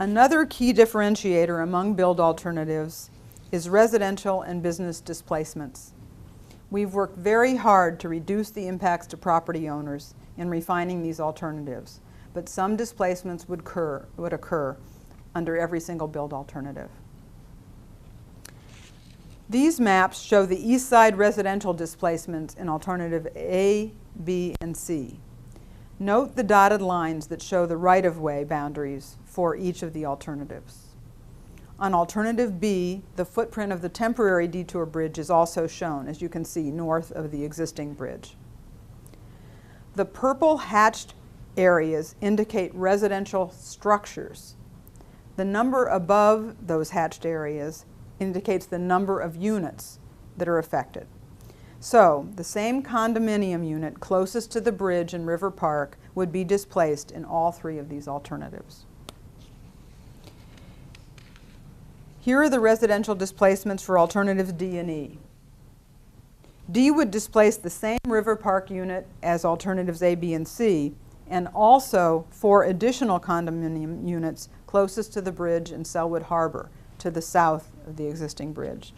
Another key differentiator among build alternatives is residential and business displacements. We've worked very hard to reduce the impacts to property owners in refining these alternatives, but some displacements would occur under every single build alternative. These maps show the east side residential displacements in alternative A, B, and C. Note the dotted lines that show the right-of-way boundaries for each of the alternatives. On alternative B, the footprint of the temporary detour bridge is also shown, as you can see, north of the existing bridge. The purple hatched areas indicate residential structures. The number above those hatched areas indicates the number of units that are affected. So, the same condominium unit closest to the bridge in River Park would be displaced in all three of these alternatives. Here are the residential displacements for alternatives D and E. D would displace the same River Park unit as alternatives A, B, and C, and also 4 additional condominium units closest to the bridge in Sellwood Harbor, to the south of the existing bridge.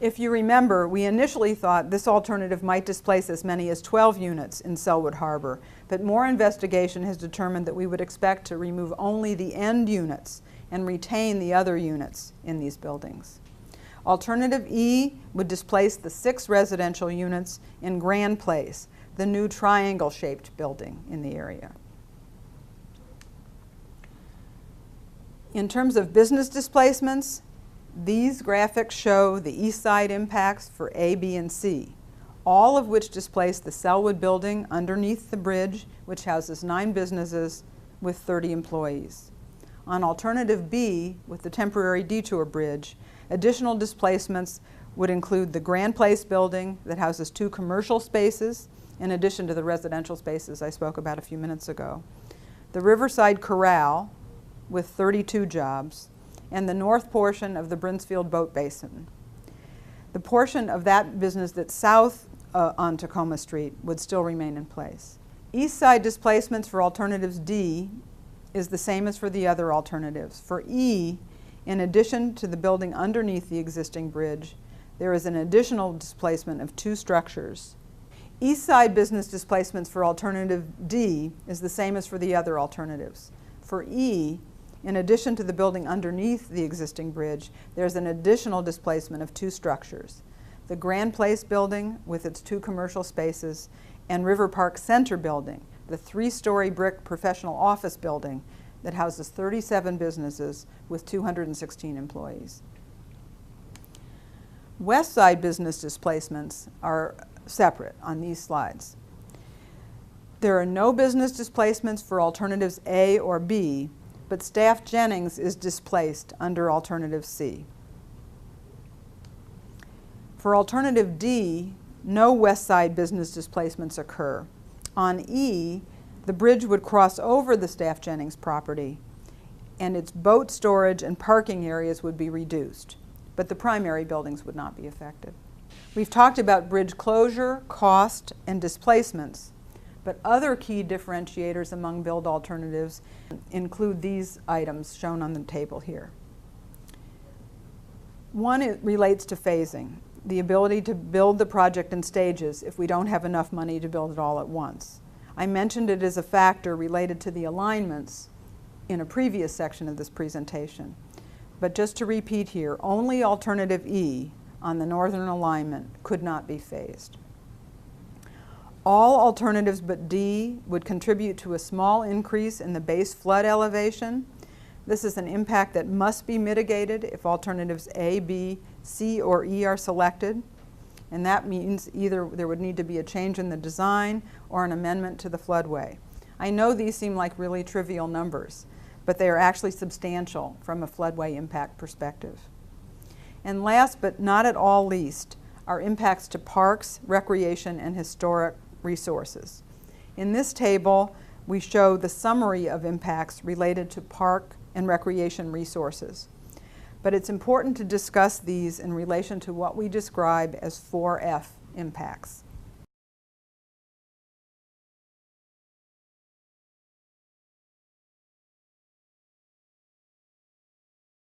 If you remember, we initially thought this alternative might displace as many as 12 units in Sellwood Harbor, but more investigation has determined that we would expect to remove only the end units and retain the other units in these buildings. Alternative E would displace the 6 residential units in Grand Place, the new triangle-shaped building in the area. In terms of business displacements, these graphics show the east side impacts for A, B, and C, all of which displace the Sellwood building underneath the bridge, which houses 9 businesses with 30 employees. On alternative B, with the temporary detour bridge, additional displacements would include the Grand Place building that houses 2 commercial spaces, in addition to the residential spaces I spoke about a few minutes ago, the Riverside Corral with 32 jobs, and the north portion of the Brinsfield Boat Basin. The portion of that business that's south on Tacoma Street would still remain in place. East side displacements for alternatives D is the same as for the other alternatives. For E, in addition to the building underneath the existing bridge, there is an additional displacement of 2 structures. East side business displacements for alternative D is the same as for the other alternatives. For E, in addition to the building underneath the existing bridge, there's an additional displacement of 2 structures. The Grand Place building with its 2 commercial spaces and River Park Center building, the 3-story brick professional office building that houses 37 businesses with 216 employees. West side business displacements are separate on these slides. There are no business displacements for alternatives A or B, but Staff Jennings is displaced under alternative C. For alternative D, no west side business displacements occur. On E, the bridge would cross over the Staff Jennings property, and its boat storage and parking areas would be reduced, but the primary buildings would not be affected. We've talked about bridge closure, cost, and displacements, but other key differentiators among build alternatives include these items shown on the table here. One, it relates to phasing, the ability to build the project in stages if we don't have enough money to build it all at once. I mentioned it as a factor related to the alignments in a previous section of this presentation. But just to repeat here, only alternative E on the northern alignment could not be phased. All alternatives but D would contribute to a small increase in the base flood elevation. This is an impact that must be mitigated if alternatives A, B, C, or E are selected. And that means either there would need to be a change in the design or an amendment to the floodway. I know these seem like really trivial numbers, but they are actually substantial from a floodway impact perspective. And last but not at all least are impacts to parks, recreation, and historic resources. In this table, we show the summary of impacts related to park and recreation resources. But it's important to discuss these in relation to what we describe as 4F impacts.